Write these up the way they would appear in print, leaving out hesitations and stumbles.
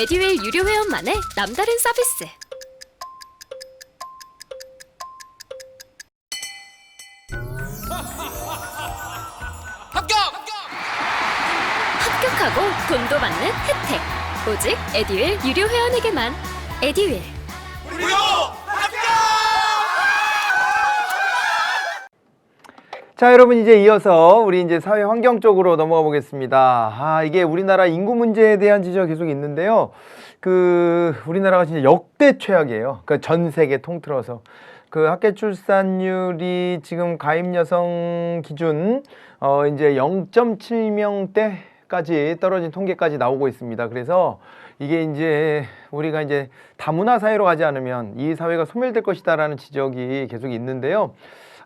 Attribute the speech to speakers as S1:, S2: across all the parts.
S1: 에듀윌 유료 회원만의 남다른 서비스. 합격하고 돈도 받는 혜택. 오직 에듀윌 유료 회원에게만. 에듀윌.
S2: 무료 합격!
S3: 자, 여러분 이제 이어서 우리 이제 사회 환경 쪽으로 넘어가 보겠습니다. 이게 우리나라 인구 문제에 대한 지적이 계속 있는데요. 우리나라가 진짜 역대 최악이에요. 전 세계 통틀어서. 학계 출산율이 지금 가임 여성 기준 이제 0.7명대까지 떨어진 통계까지 나오고 있습니다. 그래서 이게 이제 우리가 이제 다문화 사회로 가지 않으면 이 사회가 소멸될 것이다라는 지적이 계속 있는데요.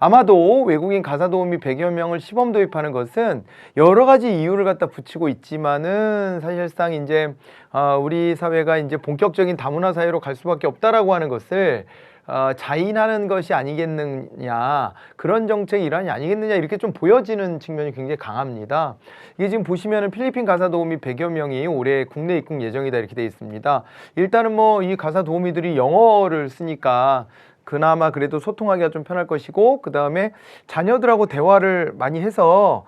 S3: 아마도 외국인 가사도우미 100여 명을 시범 도입하는 것은 여러 가지 이유를 갖다 붙이고 있지만은 사실상 이제 우리 사회가 이제 본격적인 다문화 사회로 갈 수밖에 없다라고 하는 것을 자인하는 것이 아니겠느냐, 그런 정책의 일환이 아니겠느냐, 이렇게 좀 보여지는 측면이 굉장히 강합니다. 이게 지금 보시면은 필리핀 가사도우미 100여 명이 올해 국내 입국 예정이다 이렇게 돼 있습니다. 일단은 뭐 이 가사도우미들이 영어를 쓰니까 그나마 그래도 소통하기가 좀 편할 것이고, 그 다음에 자녀들하고 대화를 많이 해서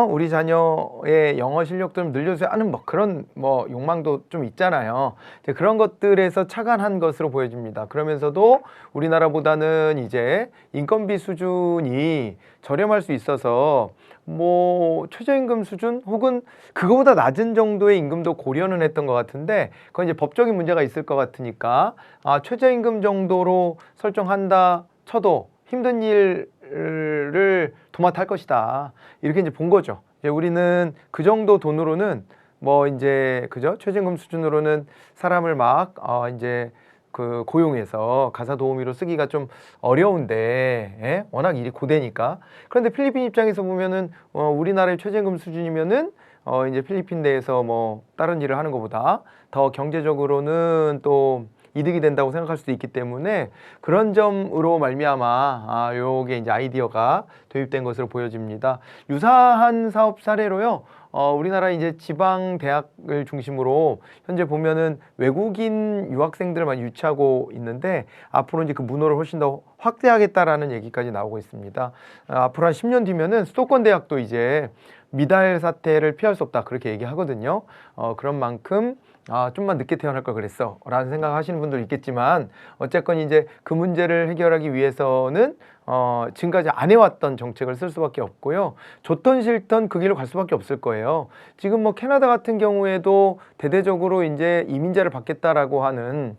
S3: 우리 자녀의 영어 실력 좀 늘려주세요 하는 뭐 그런 뭐 욕망도 좀 있잖아요. 이제 그런 것들에서 착안한 것으로 보여집니다. 그러면서도 우리나라보다는 이제 인건비 수준이 저렴할 수 있어서 뭐 최저임금 수준 혹은 그거보다 낮은 정도의 임금도 고려는 했던 것 같은데, 그건 이제 법적인 문제가 있을 것 같으니까 최저임금 정도로 설정한다 쳐도 힘든 일을 도맡아 할 것이다, 이렇게 이제 본 거죠. 이제 우리는 그 정도 돈으로는 뭐 이제 그죠, 최저임금 수준으로는 사람을 막 이제 고용해서 가사도우미로 쓰기가 좀 어려운데, 워낙 일이 고되니까. 그런데 필리핀 입장에서 보면은 우리나라의 최저임금 수준이면은 이제 필리핀 내에서 뭐 다른 일을 하는 것보다 더 경제적으로는 또 이득이 된다고 생각할 수도 있기 때문에, 그런 점으로 말미암아 요게 이제 아이디어가 도입된 것으로 보여집니다. 유사한 사업 사례로요, 우리나라 이제 지방 대학을 중심으로 현재 보면은 외국인 유학생들을 많이 유치하고 있는데, 앞으로 이제 그 문호를 훨씬 더 확대하겠다라는 얘기까지 나오고 있습니다. 앞으로 한 10년 뒤면은 수도권 대학도 이제 미달 사태를 피할 수 없다, 그렇게 얘기하거든요. 그런 만큼 좀만 늦게 태어날 걸 그랬어 라는 생각 하시는 분들 있겠지만, 어쨌건 이제 그 문제를 해결하기 위해서는 지금까지 안 해왔던 정책을 쓸 수밖에 없고요. 좋던 싫던 그 길로 갈 수밖에 없을 거예요. 지금 뭐 캐나다 같은 경우에도 대대적으로 이제 이민자를 받겠다라고 하는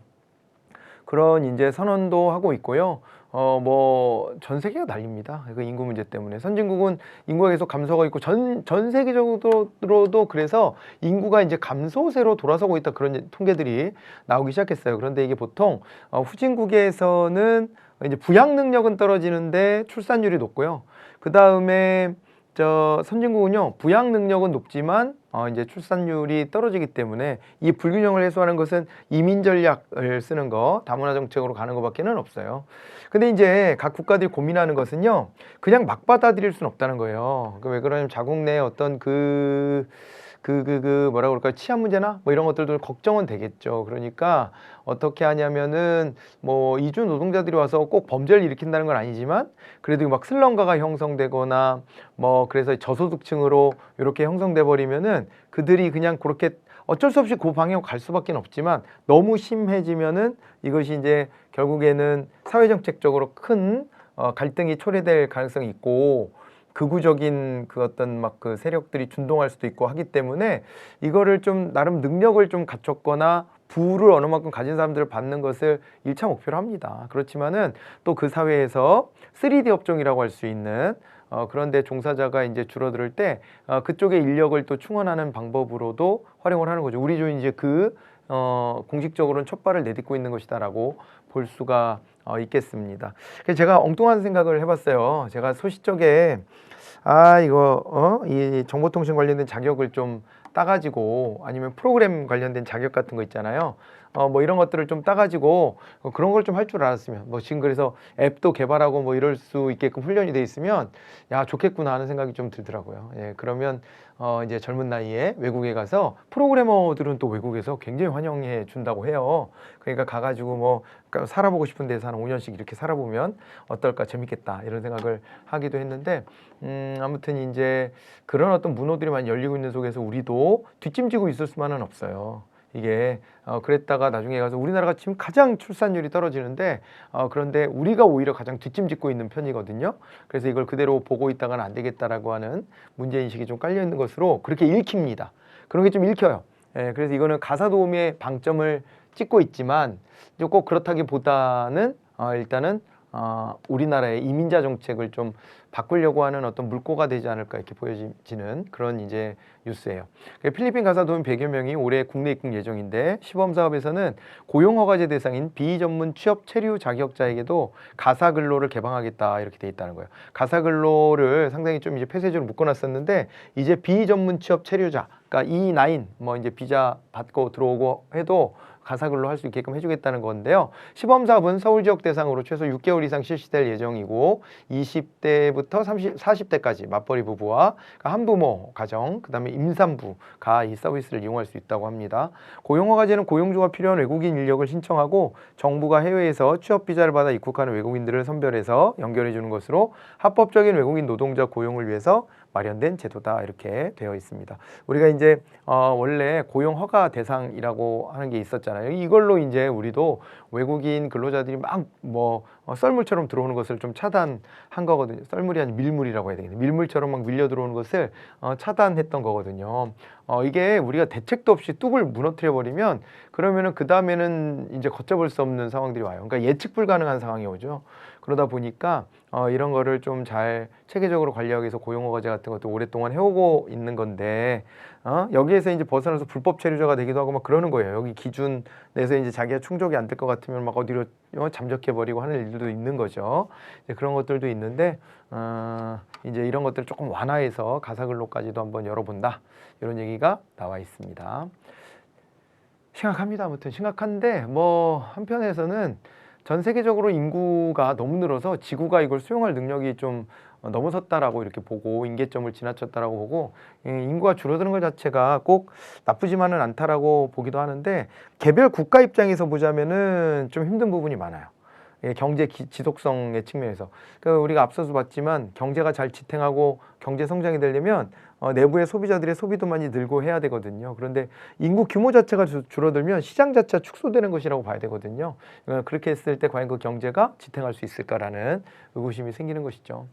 S3: 그런 이제 선언도 하고 있고요. 뭐 전 세계가 난립니다. 그 인구 문제 때문에 선진국은 인구가 계속 감소하고 있고, 전 세계적으로도 그래서 인구가 이제 감소세로 돌아서고 있다, 그런 통계들이 나오기 시작했어요. 그런데 이게 보통 후진국에서는 이제 부양 능력은 떨어지는데 출산율이 높고요. 그 다음에 선진국은요, 부양 능력은 높지만 이제 출산율이 떨어지기 때문에 이 불균형을 해소하는 것은 이민 전략을 쓰는 거, 다문화 정책으로 가는 것밖에는 없어요. 근데 이제 각 국가들이 고민하는 것은요, 그냥 막 받아들일 수는 없다는 거예요. 왜 그러냐면 자국 내 어떤 뭐라 그럴까요? 치안 문제나 뭐 이런 것들도 걱정은 되겠죠. 그러니까 어떻게 하냐면은 뭐 이주 노동자들이 와서 꼭 범죄를 일으킨다는 건 아니지만, 그래도 막 슬럼가가 형성되거나 뭐 그래서 저소득층으로 이렇게 형성돼 버리면은 그들이 그냥 그렇게 어쩔 수 없이 그 방향으로 갈 수밖에 없지만, 너무 심해지면은 이것이 이제 결국에는 사회정책적으로 큰 갈등이 초래될 가능성이 있고, 극우적인 어떤 그 세력들이 준동할 수도 있고 하기 때문에, 이거를 좀 나름 능력을 좀 갖췄거나 부를 어느 만큼 가진 사람들을 받는 것을 1차 목표로 합니다. 그렇지만은 또 그 사회에서 3D 업종이라고 할 수 있는 그런데 종사자가 이제 줄어들 때 그쪽의 인력을 또 충원하는 방법으로도 활용을 하는 거죠. 우리 조 이제 공식적으로는 첫 발을 내딛고 있는 것이다라고 볼 수가 있겠습니다. 그래서 제가 엉뚱한 생각을 해봤어요. 제가 소시적에 이 정보통신 관련된 자격을 좀 따가지고, 아니면 프로그램 관련된 자격 같은 거 있잖아요. 뭐 이런 것들을 좀 따가지고 그런 걸 좀 할 줄 알았으면 뭐 지금 그래서 앱도 개발하고 뭐 이럴 수 있게끔 훈련이 돼 있으면 야 좋겠구나 하는 생각이 좀 들더라고요. 예, 그러면 이제 젊은 나이에 외국에 가서 프로그래머들은 또 외국에서 굉장히 환영해 준다고 해요. 그러니까 가가지고 뭐 살아보고 싶은 데서 한 5년씩 이렇게 살아보면 어떨까 재밌겠다 이런 생각을 하기도 했는데 아무튼 이제 그런 어떤 문호들이 많이 열리고 있는 속에서 우리도 뒷짐지고 있을 수만은 없어요. 이게 그랬다가 나중에 가서 우리나라가 지금 가장 출산율이 떨어지는데 그런데 우리가 오히려 가장 뒷짐짓고 있는 편이거든요. 그래서 이걸 그대로 보고 있다가는 안 되겠다라고 하는 문제인식이 좀 깔려 있는 것으로 그렇게 읽힙니다. 그런 게 좀 읽혀요. 예, 그래서 이거는 가사 도우미의 방점을 찍고 있지만 꼭 그렇다기보다는 일단은 우리나라의 이민자 정책을 좀 바꾸려고 하는 어떤 물꼬가 되지 않을까 이렇게 보여지는 그런 이제 뉴스예요. 필리핀 가사 도우미 100여 명이 올해 국내 입국 예정인데 시범 사업에서는 고용 허가제 대상인 비전문 취업 체류 자격자에게도 가사 근로를 개방하겠다 이렇게 돼 있다는 거예요. 가사 근로를 상당히 좀 이제 폐쇄적으로 묶어놨었는데 이제 비전문 취업 체류자, 그러니까 E9 뭐 이제 비자 받고 들어오고 해도 가사 근로 할 수 있게끔 해주겠다는 건데요. 시범 사업은 서울 지역 대상으로 최소 6개월 이상 실시될 예정이고 20대부터 40대까지 맞벌이 부부와 한부모 가정, 그다음에 임산부가 이 서비스를 이용할 수 있다고 합니다. 고용허가제는 고용주가 필요한 외국인 인력을 신청하고 정부가 해외에서 취업 비자를 받아 입국하는 외국인들을 선별해서 연결해 주는 것으로 합법적인 외국인 노동자 고용을 위해서 마련된 제도다 이렇게 되어 있습니다. 우리가 이제 원래 고용 허가 대상이라고 하는 게 있었잖아요. 이걸로 이제 우리도 외국인 근로자들이 막 뭐 썰물처럼 들어오는 것을 좀 차단한 거거든요. 썰물이 아니라 밀물이라고 해야 되겠네요. 밀물처럼 막 밀려 들어오는 것을 차단했던 거거든요. 이게 우리가 대책도 없이 뚝을 무너뜨려 버리면 그러면은 그 다음에는 이제 걷잡을 수 없는 상황들이 와요. 그러니까 예측 불가능한 상황이 오죠. 그러다 보니까 이런 거를 좀 잘 체계적으로 관리하기 위해서 고용허가제 같은 것도 오랫동안 해오고 있는 건데 여기에서 이제 벗어나서 불법 체류자가 되기도 하고 막 그러는 거예요. 여기 기준 내에서 이제 자기가 충족이 안 될 것 같으면 막 어디로 잠적해 버리고 하는 일들도 있는 거죠. 이제 그런 것들도 있는데 이제 이런 것들을 조금 완화해서 가사 근로까지도 한번 열어본다 이런 얘기가 나와 있습니다. 심각합니다. 아무튼 심각한데 뭐 한편에서는 전 세계적으로 인구가 너무 늘어서 지구가 이걸 수용할 능력이 좀 넘어섰다라고 이렇게 보고 임계점을 지나쳤다라고 보고 인구가 줄어드는 것 자체가 꼭 나쁘지만은 않다라고 보기도 하는데 개별 국가 입장에서 보자면은 좀 힘든 부분이 많아요. 경제 지속성의 측면에서 그러니까 우리가 앞서서 봤지만 경제가 잘 지탱하고 경제 성장이 되려면 내부의 소비자들의 소비도 많이 늘고 해야 되거든요. 그런데 인구 규모 자체가 줄어들면 시장 자체가 축소되는 것이라고 봐야 되거든요. 그렇게 했을 때 과연 그 경제가 지탱할 수 있을까라는 의구심이 생기는 것이죠.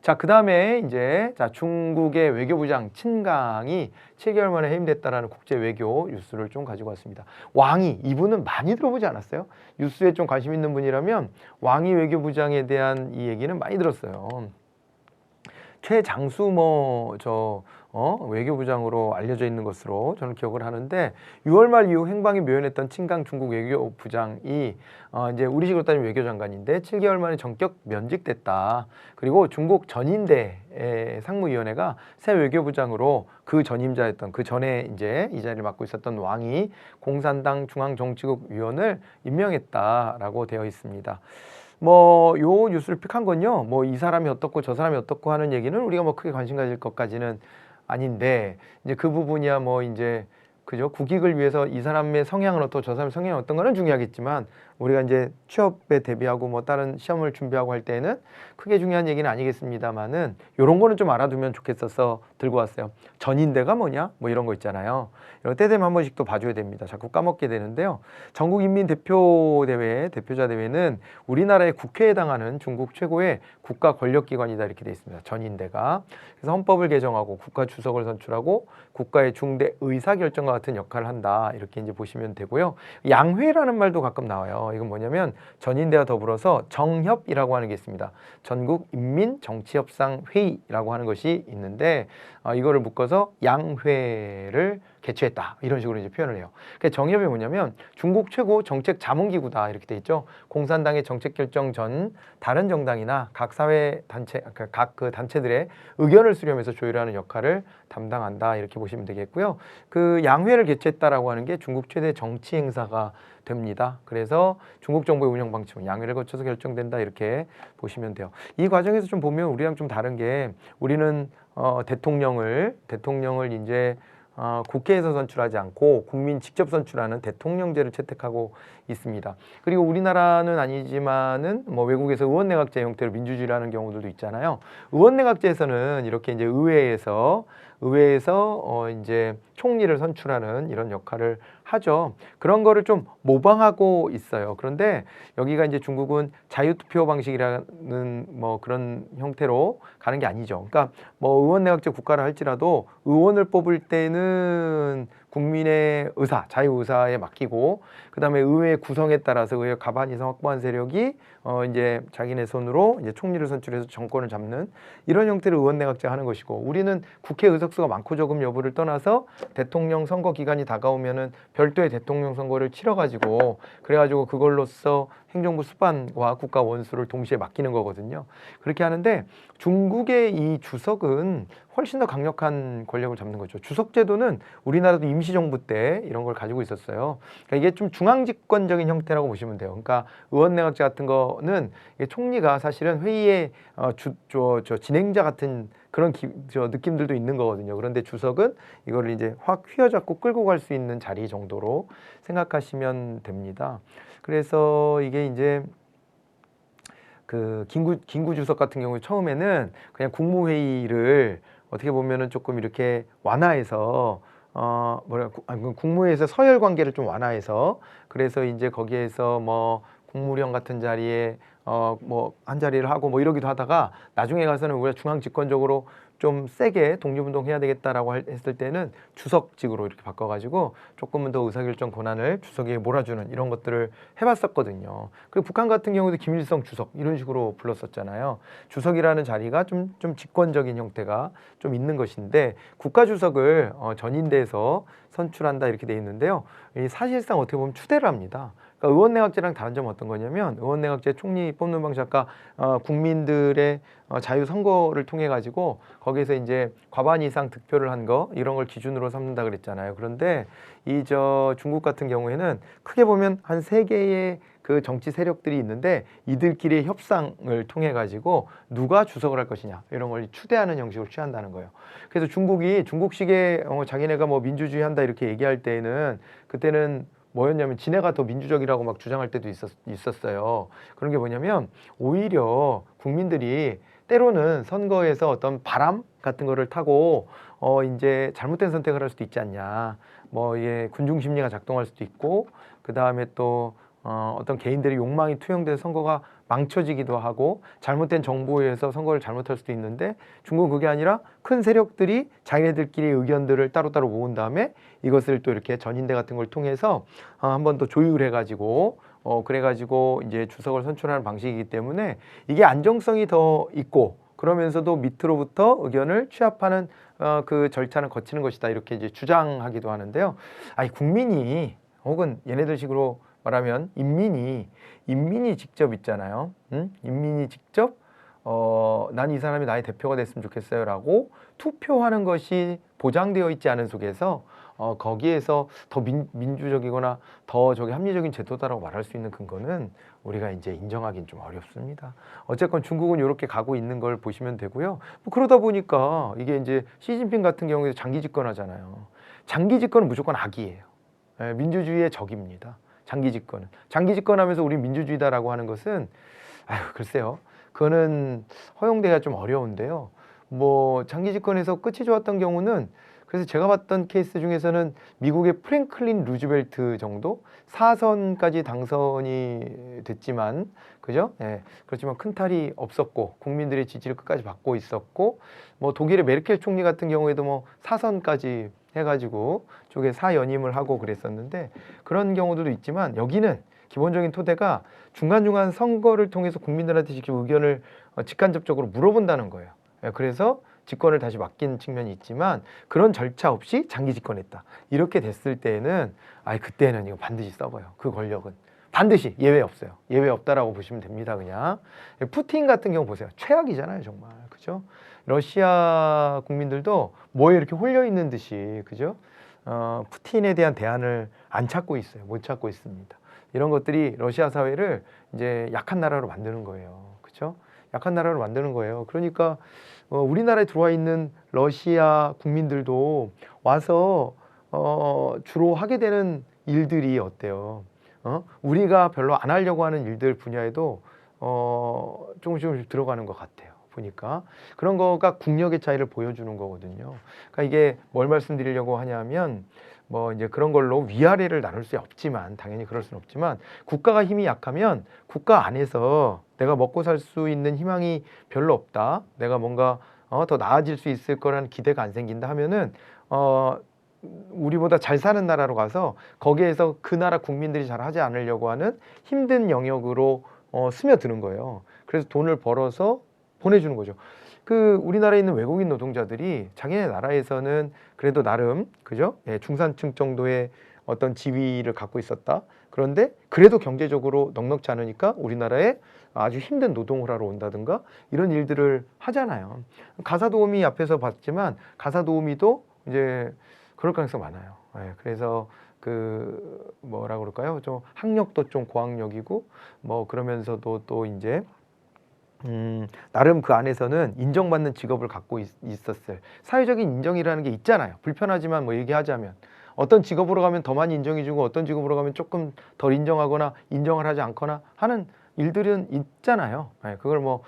S3: 자, 그 다음에 이제 중국의 외교부장 친강이 7개월 만에 해임됐다라는 국제 외교 뉴스를 좀 가지고 왔습니다. 왕이 이분은 많이 들어보지 않았어요? 뉴스에 좀 관심 있는 분이라면 왕이 외교부장에 대한 이 얘기는 많이 들었어요. 최장수 외교부장으로 알려져 있는 것으로 저는 기억을 하는데 6월 말 이후 행방이 묘연했던 친강 중국 외교부장이 이제 우리식으로 따지면 외교장관인데 7개월 만에 전격 면직됐다. 그리고 중국 전인대 상무위원회가 새 외교부장으로 그 전임자였던 그 전에 이제 이 자리를 맡고 있었던 왕이 공산당 중앙정치국 위원을 임명했다라고 되어 있습니다. 요 뉴스를 픽한 건요. 이 사람이 어떻고 저 사람이 어떻고 하는 얘기는 우리가 크게 관심 가질 것까지는 아닌데 이제 그 부분이야 이제 그죠? 국익을 위해서 이 사람의 성향은 어떻고 저 사람의 성향은 어떤 거는 중요하겠지만 우리가 이제 취업에 대비하고 다른 시험을 준비하고 할 때는 크게 중요한 얘기는 아니겠습니다만은 이런 거는 좀 알아두면 좋겠어서 들고 왔어요. 전인대가 뭐냐? 이런 거 있잖아요. 이런 때 되면 한 번씩 또 봐줘야 됩니다. 자꾸 까먹게 되는데요. 전국인민대표자 대회는 우리나라의 국회에 해당하는 중국 최고의 국가 권력기관이다 이렇게 돼 있습니다. 전인대가. 그래서 헌법을 개정하고 국가 주석을 선출하고 국가의 중대 의사결정과 같은 역할을 한다 이렇게 이제 보시면 되고요. 양회라는 말도 가끔 나와요. 이건 뭐냐면 전인대와 더불어서 정협이라고 하는 게 있습니다. 전국인민정치협상회의라고 하는 것이 있는데 이거를 묶어서 양회를 개최했다 이런 식으로 이제 표현을 해요. 그러니까 정의협이 뭐냐면 중국 최고 정책 자문기구다 이렇게 돼 있죠. 공산당의 정책 결정 전 다른 정당이나 각 사회 단체 각 그 단체들의 의견을 수렴해서 조율하는 역할을 담당한다 이렇게 보시면 되겠고요. 그 양회를 개최했다라고 하는 게 중국 최대 정치 행사가 됩니다. 그래서 중국 정부의 운영 방침은 양회를 거쳐서 결정된다 이렇게 보시면 돼요. 이 과정에서 좀 보면 우리랑 좀 다른 게 우리는 대통령을 이제 국회에서 선출하지 않고 국민 직접 선출하는 대통령제를 채택하고 있습니다. 그리고 우리나라는 아니지만은 뭐 외국에서 의원내각제 형태로 민주주의라는 경우들도 있잖아요. 의원내각제에서는 이렇게 이제 의회에서 이제 총리를 선출하는 이런 역할을 하죠. 그런 거를 좀 모방하고 있어요. 그런데 여기가 이제 중국은 자유투표 방식이라는 뭐 그런 형태로 가는 게 아니죠. 그러니까 뭐 의원내각제 국가를 할지라도 의원을 뽑을 때는 국민의 의사, 자유의사에 맡기고 그다음에 의회 구성에 따라서 의회 과반 이상 확보한 세력이 이제 자기네 손으로 이제 총리를 선출해서 정권을 잡는 이런 형태로 의원내각제 하는 것이고 우리는 국회 의석수가 많고 적음 여부를 떠나서 대통령 선거 기간이 다가오면은 별도의 대통령 선거를 치러가지고 그래가지고 그걸로써 행정부 수반과 국가 원수를 동시에 맡기는 거거든요. 그렇게 하는데 중국의 이 주석은 훨씬 더 강력한 권력을 잡는 거죠. 주석 제도는 우리나라도 임시정부 때 이런 걸 가지고 있었어요. 그러니까 이게 좀 중앙집권적인 형태라고 보시면 돼요. 그러니까 의원내각제 같은 거는 총리가 사실은 회의의 진행자 같은 그런 느낌들도 있는 거거든요. 그런데 주석은 이거를 이제 확 휘어잡고 끌고 갈 수 있는 자리 정도로 생각하시면 됩니다. 그래서 이게 이제 그 김구 주석 같은 경우 처음에는 그냥 국무회의를 어떻게 보면은 조금 이렇게 완화해서 국무회의에서 서열 관계를 좀 완화해서 그래서 이제 거기에서 뭐 국무령 같은 자리에 뭐 한 자리를 하고 뭐 이러기도 하다가 나중에 가서는 우리가 중앙 집권적으로 좀 세게 독립운동 해야 되겠다라고 했을 때는 주석직으로 이렇게 바꿔가지고 조금은 더 의사결정 권한을 주석에게 몰아주는 이런 것들을 해봤었거든요. 그리고 북한 같은 경우도 김일성 주석 이런 식으로 불렀었잖아요. 주석이라는 자리가 좀 집권적인 형태가 좀 있는 것인데 국가주석을 전인대에서 선출한다 이렇게 돼 있는데요. 사실상 어떻게 보면 추대를 합니다. 그러니까 의원내각제랑 다른 점은 어떤 거냐면 의원내각제 총리 뽑는 방식 아까 국민들의 자유선거를 통해 가지고 거기서 이제 과반 이상 득표를 한 거 이런 걸 기준으로 삼는다 그랬잖아요. 그런데 중국 같은 경우에는 크게 보면 한 3개의 그 정치 세력들이 있는데 이들끼리의 협상을 통해 가지고 누가 주석을 할 것이냐 이런 걸 추대하는 형식으로 취한다는 거예요. 그래서 중국식의 자기네가 뭐 민주주의 한다 이렇게 얘기할 때에는 그때는 뭐였냐면 지네가 더 민주적이라고 막 주장할 때도 있었어요. 그런 게 뭐냐면 오히려 국민들이 때로는 선거에서 어떤 바람 같은 거를 타고 이제 잘못된 선택을 할 수도 있지 않냐. 뭐 이게 군중 심리가 작동할 수도 있고 그 다음에 또 어떤 개인들의 욕망이 투영돼서 선거가 망쳐지기도 하고 잘못된 정보에 의해서 선거를 잘못할 수도 있는데 중국은 그게 아니라 큰 세력들이 자기네들끼리 의견들을 따로따로 모은 다음에 이것을 또 이렇게 전인대 같은 걸 통해서 한 번 더 조율해가지고 그래가지고 이제 주석을 선출하는 방식이기 때문에 이게 안정성이 더 있고 그러면서도 밑으로부터 의견을 취합하는 그 절차는 거치는 것이다 이렇게 이제 주장하기도 하는데요. 아니 국민이 혹은 얘네들식으로 말하면 인민이 직접 있잖아요. 인민이 직접 난 이 사람이 나의 대표가 됐으면 좋겠어요 라고 투표하는 것이 보장되어 있지 않은 속에서 거기에서 더 민주적이거나 더 합리적인 제도다라고 말할 수 있는 근거는 우리가 이제 인정하기는 좀 어렵습니다. 어쨌건 중국은 이렇게 가고 있는 걸 보시면 되고요. 뭐 그러다 보니까 이게 이제 시진핑 같은 경우에 장기 집권하잖아요. 장기 집권은 무조건 악이에요. 민주주의의 적입니다. 장기 집권하면서 우리 민주주의다라고 하는 것은 글쎄요. 그거는 허용되기가 좀 어려운데요. 뭐 장기 집권에서 끝이 좋았던 경우는 그래서 제가 봤던 케이스 중에서는 미국의 프랭클린 루즈벨트 정도 4선까지 당선이 됐지만 그죠? 예. 그렇지만 큰 탈이 없었고 국민들의 지지를 끝까지 받고 있었고 뭐 독일의 메르켈 총리 같은 경우에도 뭐 4선까지 해가지고 쪽에 사연임을 하고 그랬었는데 그런 경우들도 있지만 여기는 기본적인 토대가 중간중간 선거를 통해서 국민들한테 직접 의견을 직간접적으로 물어본다는 거예요. 그래서 집권을 다시 맡긴 측면이 있지만 그런 절차 없이 장기 집권했다. 이렇게 됐을 때에는 그때는 이거 반드시 써봐요. 그 권력은 반드시 예외 없어요. 예외 없다라고 보시면 됩니다. 그냥 푸틴 같은 경우 보세요. 최악이잖아요, 정말. 그죠? 러시아 국민들도 뭐에 이렇게 홀려 있는 듯이, 그죠? 푸틴에 대한 대안을 안 찾고 있어요. 못 찾고 있습니다. 이런 것들이 러시아 사회를 이제 약한 나라로 만드는 거예요. 그죠? 약한 나라로 만드는 거예요. 그러니까 우리나라에 들어와 있는 러시아 국민들도 와서 주로 하게 되는 일들이 어때요? 우리가 별로 안 하려고 하는 일들 분야에도 조금씩 들어가는 것 같아요. 보니까 그런 거가 국력의 차이를 보여주는 거거든요. 그러니까 이게 뭘 말씀드리려고 하냐면 뭐 이제 그런 걸로 위아래를 나눌 수 없지만 당연히 그럴 수는 없지만 국가가 힘이 약하면 국가 안에서 내가 먹고 살 수 있는 희망이 별로 없다. 내가 뭔가 더 나아질 수 있을 거라는 기대가 안 생긴다 하면은 우리보다 잘 사는 나라로 가서 거기에서 그 나라 국민들이 잘 하지 않으려고 하는 힘든 영역으로 스며드는 거예요. 그래서 돈을 벌어서 보내주는 거죠. 그 우리나라에 있는 외국인 노동자들이 자기네 나라에서는 그래도 나름 그죠? 중산층 정도의 어떤 지위를 갖고 있었다. 그런데 그래도 경제적으로 넉넉지 않으니까 우리나라에 아주 힘든 노동을 하러 온다든가 이런 일들을 하잖아요. 가사도우미 앞에서 봤지만 가사도우미도 이제 그럴 가능성이 많아요. 그래서 그 뭐라 그럴까요? 좀 학력도 좀 고학력이고 뭐 그러면서도 또 이제 나름 그 안에서는 인정받는 직업을 갖고 있었을 사회적인 인정이라는 게 있잖아요. 불편하지만 뭐 얘기하자면 어떤 직업으로 가면 더 많이 인정해주고 어떤 직업으로 가면 조금 덜 인정하거나 인정을 하지 않거나 하는 일들은 있잖아요. 그걸 뭐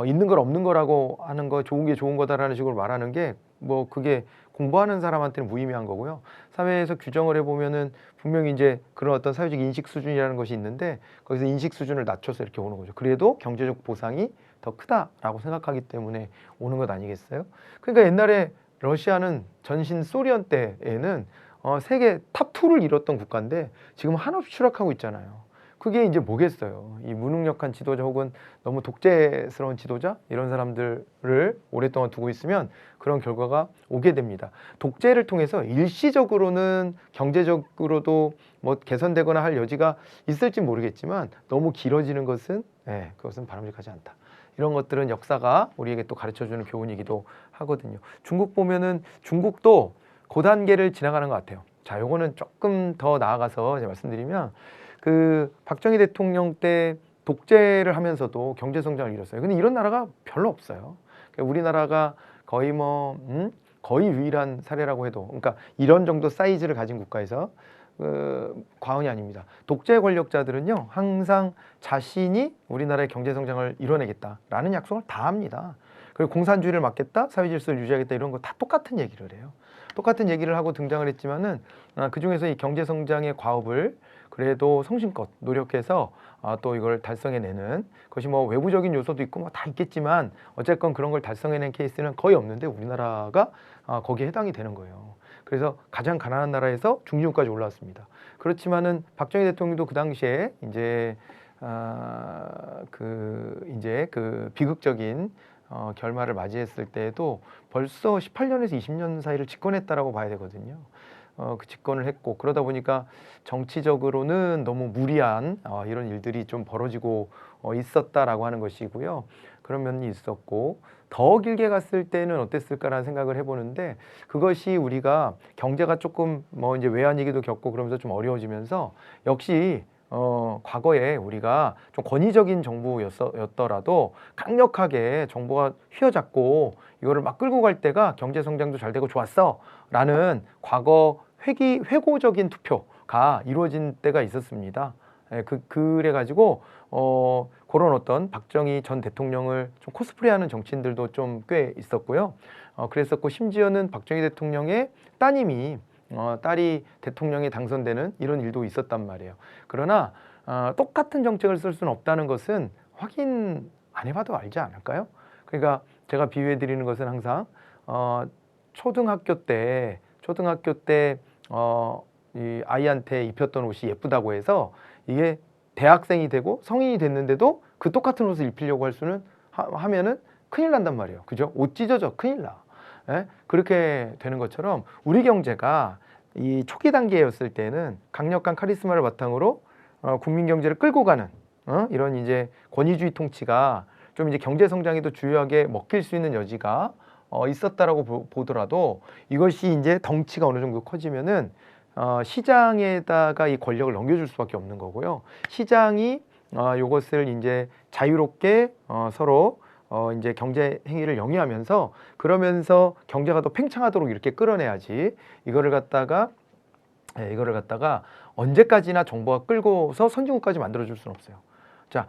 S3: 있는 걸 없는 거라고 하는 거 좋은 게 좋은 거다라는 식으로 말하는 게 뭐 그게 공부하는 사람한테는 무의미한 거고요. 사회에서 규정을 해보면은 분명히 이제 그런 어떤 사회적 인식 수준이라는 것이 있는데 거기서 인식 수준을 낮춰서 이렇게 오는 거죠. 그래도 경제적 보상이 더 크다라고 생각하기 때문에 오는 것 아니겠어요? 그러니까 옛날에 러시아는 전신 소련 때에는 세계 탑2를 이뤘던 국가인데 지금 한없이 추락하고 있잖아요. 그게 이제 뭐겠어요? 이 무능력한 지도자 혹은 너무 독재스러운 지도자 이런 사람들을 오랫동안 두고 있으면 그런 결과가 오게 됩니다. 독재를 통해서 일시적으로는 경제적으로도 뭐 개선되거나 할 여지가 있을지 모르겠지만 너무 길어지는 것은 그것은 바람직하지 않다. 이런 것들은 역사가 우리에게 또 가르쳐주는 교훈이기도 하거든요. 중국 보면은 중국도 그 단계를 지나가는 것 같아요. 자, 요거는 조금 더 나아가서 제가 말씀드리면 그 박정희 대통령 때 독재를 하면서도 경제 성장을 이뤘어요. 근데 이런 나라가 별로 없어요. 그러니까 우리나라가 거의 거의 유일한 사례라고 해도 그러니까 이런 정도 사이즈를 가진 국가에서 과언이 아닙니다. 독재 권력자들은요 항상 자신이 우리나라의 경제 성장을 이뤄내겠다라는 약속을 다 합니다. 그리고 공산주의를 막겠다, 사회질서를 유지하겠다 이런 거 다 똑같은 얘기를 해요. 똑같은 얘기를 하고 등장을 했지만은 그 중에서 이 경제 성장의 과업을 그래도 성심껏 노력해서 또 이걸 달성해내는 것이 뭐 외부적인 요소도 있고 뭐 다 있겠지만 어쨌건 그런 걸 달성해낸 케이스는 거의 없는데 우리나라가 거기에 해당이 되는 거예요. 그래서 가장 가난한 나라에서 중진국까지 올라왔습니다. 그렇지만은 박정희 대통령도 그 당시에 이제 그 비극적인 결말을 맞이했을 때에도 벌써 18년에서 20년 사이를 집권했다라고 봐야 되거든요. 그 집권을 했고 그러다 보니까 정치적으로는 너무 무리한 이런 일들이 좀 벌어지고 있었다라고 하는 것이고요. 그런 면이 있었고 더 길게 갔을 때는 어땠을까라는 생각을 해보는데 그것이 우리가 경제가 조금 뭐 이제 외환위기도 겪고 그러면서 좀 어려워지면서 역시 과거에 우리가 좀 권위적인 정부였더라도 강력하게 정부가 휘어잡고 이거를 막 끌고 갈 때가 경제 성장도 잘 되고 좋았어 라는 과거 회고적인 투표가 이루어진 때가 있었습니다. 그래가지고 그런 어떤 박정희 전 대통령을 좀 코스프레하는 정치인들도 좀 꽤 있었고요. 그랬었고 심지어는 박정희 대통령의 따님이 딸이 대통령에 당선되는 이런 일도 있었단 말이에요. 그러나 똑같은 정책을 쓸 수는 없다는 것은 확인 안 해봐도 알지 않을까요? 그러니까 제가 비유해 드리는 것은 항상 초등학교 때 이 아이한테 입혔던 옷이 예쁘다고 해서 이게 대학생이 되고 성인이 됐는데도 그 똑같은 옷을 입히려고 하면은 큰일 난단 말이에요. 그죠? 옷 찢어져 큰일 나. 예? 그렇게 되는 것처럼 우리 경제가 이 초기 단계였을 때는 강력한 카리스마를 바탕으로 국민 경제를 끌고 가는 이런 이제 권위주의 통치가 좀 이제 경제 성장에도 주요하게 먹힐 수 있는 여지가 있었다라고 보더라도 이것이 이제 덩치가 어느 정도 커지면은 시장에다가 이 권력을 넘겨줄 수밖에 없는 거고요. 시장이 이것을 이제 자유롭게 서로 이제 경제 행위를 영위하면서 그러면서 경제가 더 팽창하도록 이렇게 끌어내야지 이거를 갖다가 언제까지나 정부가 끌고서 선진국까지 만들어줄 수는 없어요. 자,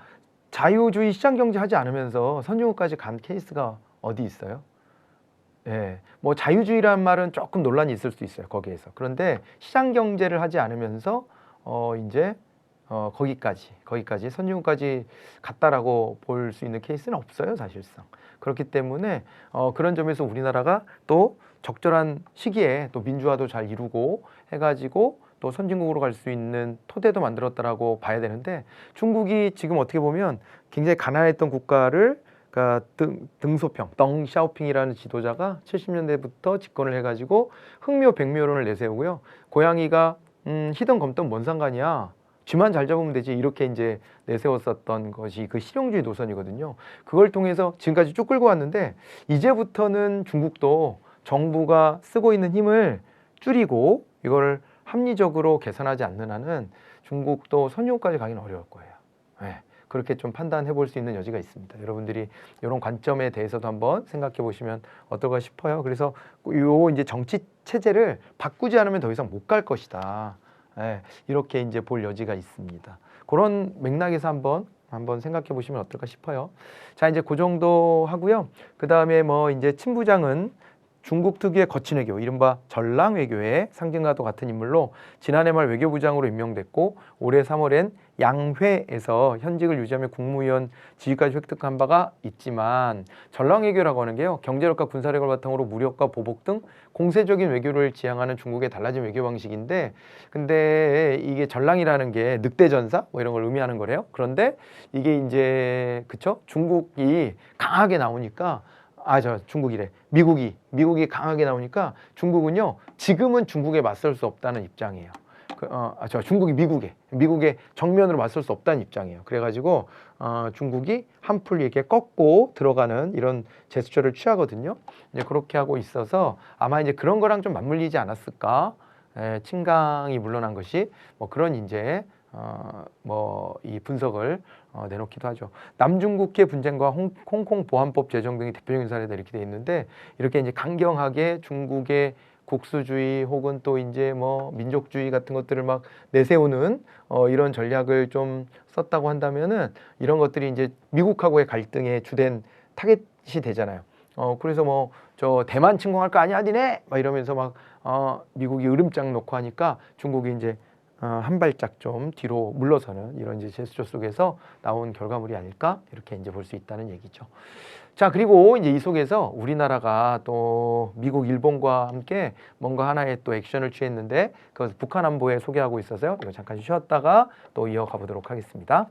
S3: 자유주의 시장 경제 하지 않으면서 선진국까지 간 케이스가 어디 있어요? 예, 뭐 자유주의라는 말은 조금 논란이 있을 수 있어요. 거기에서. 그런데 시장 경제를 하지 않으면서 이제 거기까지 선진국까지 갔다라고 볼 수 있는 케이스는 없어요, 사실상. 그렇기 때문에 그런 점에서 우리나라가 또 적절한 시기에 또 민주화도 잘 이루고 해가지고 또 선진국으로 갈 수 있는 토대도 만들었다라고 봐야 되는데 중국이 지금 어떻게 보면 굉장히 가난했던 국가를 그러니까 등소평, 덩샤오핑이라는 지도자가 70년대부터 집권을 해가지고 흑묘 백묘론을 내세우고요. 고양이가 희든 검든 뭔 상관이야. 쥐만 잘 잡으면 되지. 이렇게 이제 내세웠었던 것이 그 실용주의 노선이거든요. 그걸 통해서 지금까지 쭉 끌고 왔는데 이제부터는 중국도 정부가 쓰고 있는 힘을 줄이고 이거를 합리적으로 계산하지 않는 한은 중국도 선진국까지 가기는 어려울 거예요. 네. 그렇게 좀 판단해 볼 수 있는 여지가 있습니다. 여러분들이 이런 관점에 대해서도 한번 생각해 보시면 어떨까 싶어요. 그래서 요 이제 정치 체제를 바꾸지 않으면 더 이상 못 갈 것이다. 예, 이렇게 이제 볼 여지가 있습니다. 그런 맥락에서 한번 생각해 보시면 어떨까 싶어요. 자, 이제 그 정도 하고요. 그 다음에 뭐 이제 친부장은 중국 특유의 거친 외교, 이른바 전랑 외교의 상징과도 같은 인물로 지난해 말 외교부장으로 임명됐고 올해 3월엔 양회에서 현직을 유지하며 국무위원 지위까지 획득한 바가 있지만 전랑 외교라고 하는 게요. 경제력과 군사력을 바탕으로 무력과 보복 등 공세적인 외교를 지향하는 중국의 달라진 외교 방식인데 근데 이게 전랑이라는 게 늑대 전사 뭐 이런 걸 의미하는 거래요. 그런데 이게 이제 그쵸? 중국이 강하게 나오니까 중국이래. 미국이 강하게 나오니까 중국은요, 지금은 중국에 맞설 수 없다는 입장이에요. 중국이 미국에 정면으로 맞설 수 없다는 입장이에요. 그래가지고, 중국이 한풀 이렇게 꺾고 들어가는 이런 제스처를 취하거든요. 이제 그렇게 하고 있어서 아마 이제 그런 거랑 좀 맞물리지 않았을까? 친강이 물러난 것이 뭐 그런 이제 이 분석을 내놓기도 하죠. 남중국해 분쟁과 홍콩 보안법 제정 등이 대표적인 사례다 이렇게 돼 있는데 이렇게 이제 강경하게 중국의 국수주의 혹은 또 이제 뭐 민족주의 같은 것들을 막 내세우는 이런 전략을 좀 썼다고 한다면은 이런 것들이 이제 미국하고의 갈등의 주된 타겟이 되잖아요. 그래서 뭐 저 대만 침공할 거 아니야, 니네? 막 이러면서 막 미국이 으름장 놓고 하니까 중국이 이제 한 발짝 좀 뒤로 물러서는 이런 이제 제스처 속에서 나온 결과물이 아닐까 이렇게 이제 볼 수 있다는 얘기죠. 자, 그리고 이제 이 속에서 우리나라가 또 미국, 일본과 함께 뭔가 하나의 또 액션을 취했는데 그것을 북한 안보에 소개하고 있어서요. 이거 잠깐 쉬었다가 또 이어가 보도록 하겠습니다.